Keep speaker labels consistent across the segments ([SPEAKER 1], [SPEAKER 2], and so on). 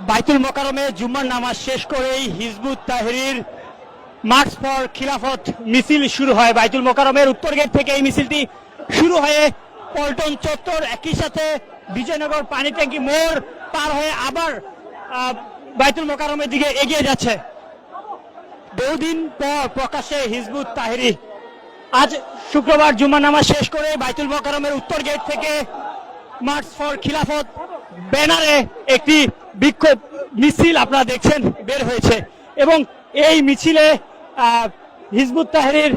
[SPEAKER 1] বাইতুল মোকাররমে জুম্মার নামাজ শেষ করেই হিজবুত তাহরীর মার্চ ফর খিলাফত মিছিল শুরু হয়। বাইতুল মোকাররমের উত্তর গেট থেকে এই মিছিলটি শুরু হয়ে পল্টন চত্বর, একই সাথে বিজয়নগর পানি ট্যাঙ্কি মোড় পার হয়ে আবার বাইতুল মোকাররমের দিকে এগিয়ে যাচ্ছে। বহুদিন পর প্রকাশ্যে হিজবুত তাহরীর আজ শুক্রবার জুম্মার নামাজ শেষ করে বাইতুল মোকাররমের উত্তর গেট থেকে মার্চ ফর খিলাফত ব্যানারে একটি বিক্ষোভ মিছিল আপনারা দেখছেন বের হয়েছে এবং এই মিছিলে হিজবুত তাহরীর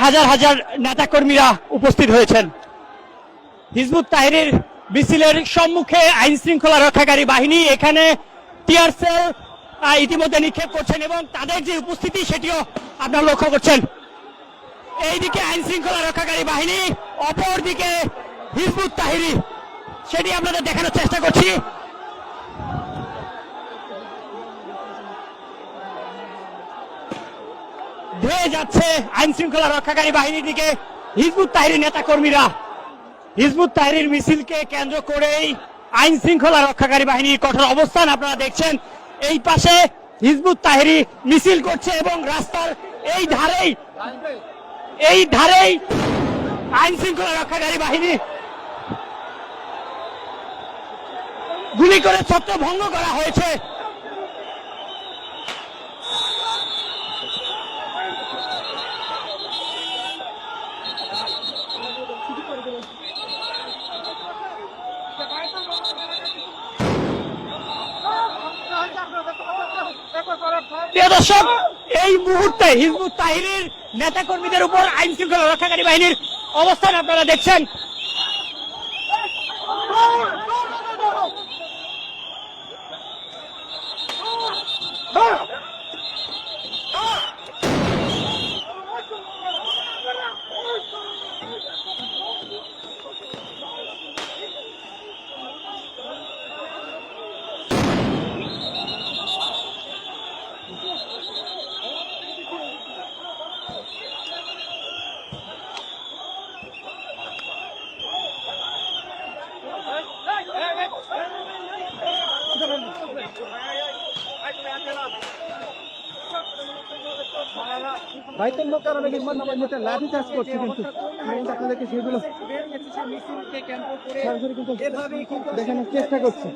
[SPEAKER 1] হাজার হাজার নেতাকর্মীরা উপস্থিত হয়েছেন। হিজবুত তাহরীর মিছিলের সম্মুখে আইন শৃঙ্খলা রক্ষাকারী বাহিনী এখানে টিয়ার সেল ইতিমধ্যে নিক্ষেপ করছেন এবং তাদের যে উপস্থিতি সেটিও আপনারা লক্ষ্য করছেন। এইদিকে আইন শৃঙ্খলা রক্ষাকারী বাহিনী, অপরদিকে হিজবুত তাহরীর, সেটি আপনাদের দেখানোর চেষ্টা করছি। ধেয়ে যাচ্ছে আইন শৃঙ্খলা রক্ষাকারী বাহিনীর দিকে হিজবুত তাহরীর নেতা কর্মীরা। হিজবুত তাহরীর মিছিলকে কেন্দ্র করেই আইন শৃঙ্খলা রক্ষাকারী বাহিনীর কঠোর অবস্থান আপনারা দেখছেন। এই পাশে হিজবুত তাহরীর মিছিল করছে এবং রাস্তার এই ধারেই আইন শৃঙ্খলা রক্ষাকারী বাহিনী গুলি করে ছত্রভঙ্গ করা হয়েছে। প্রিয় দর্শক, এই মুহূর্তে হিজবুত তাহরীর নেতা কর্মীদের উপর আইন শৃঙ্খলা রক্ষাকারী বাহিনীর অবস্থান আপনারা দেখছেন।
[SPEAKER 2] বাইতুল মোকাররমে জুম্মার নামাজ নিতে লাঠি চার্জ করছে, কিন্তু আপনাদেরকে সেগুলো সরাসরি কিন্তু দেখানোর চেষ্টা করছে।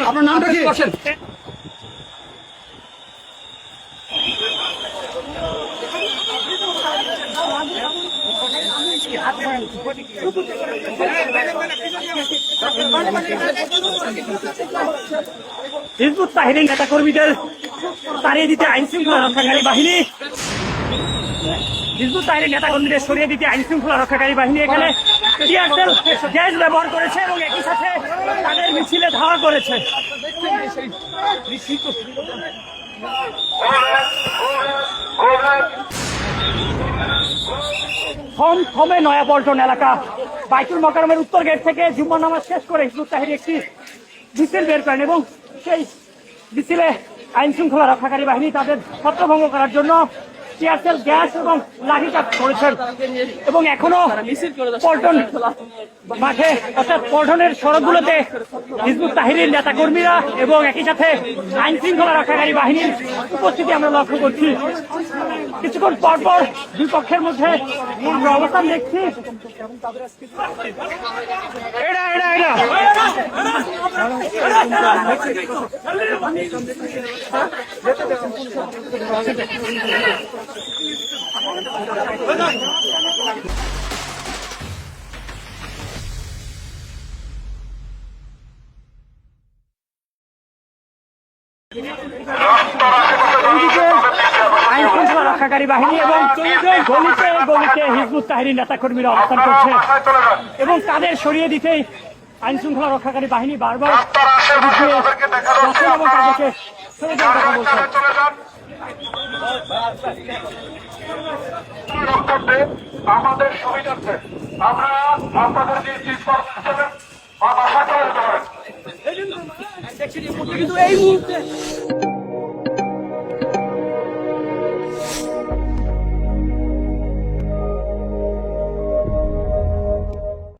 [SPEAKER 2] আপনার নামটা কি?
[SPEAKER 1] হিজবুত তাহরীর নেতা কর্মীদের তাড়িয়ে দিতে আইন শৃঙ্খলা রক্ষাকারী বাহিনী, হিজবুত তাহরীর নেতা কর্মীদের সরিয়ে দিতে আইন শৃঙ্খলা রক্ষাকারী বাহিনী এখানে টিয়ার সেল গ্যাস ব্যবহার করেছে এবং একই সাথে তাদের মিছিলে ধাওয়া করেছে। থমথমে নয়াপল্টন এলাকা, বাইতুল মোকাররমের উত্তর গেট থেকে জুম্মার নামাজ শেষ করে হিজবুত তাহরীর একটি মিছিল বের করেন এবং সেই মিছিলে আইন শৃঙ্খলা রক্ষাকারী বাহিনী তাদের ছত্রভঙ্গ করার জন্য টিয়ারশেল গ্যাস এবং লাঠিচার্জ করেছেন এবং এখনো পল্টন মাঠে অর্থাৎ পল্টনের সড়কগুলোতে হিজবুত তাহরীর নেতাকর্মীরা এবং একই সাথে আইন শৃঙ্খলা রক্ষাকারী বাহিনীর উপস্থিতি আমরা লক্ষ্য করছি। কিছুক্ষণ পর পর দুই পক্ষের মধ্যে আমরা অবস্থান দেখছি। আইন শৃঙ্খলা রক্ষাকারী বাহিনী এবং গলিতে গলিতে হিজবুত তাহরীর নেতাকর্মীরা অবস্থান করছে এবং তাদের সরিয়ে দিতেই আইন শৃঙ্খলা রক্ষাকারী বাহিনী বারবার এবং তাদেরকে সরে যাওয়ার কথা বলছে।
[SPEAKER 3] আমাদের সুবিধার্থে আমরা আপনাদের যে চিৎকার বা বাসা করে দেবেন।
[SPEAKER 2] কিন্তু এই মুহূর্তে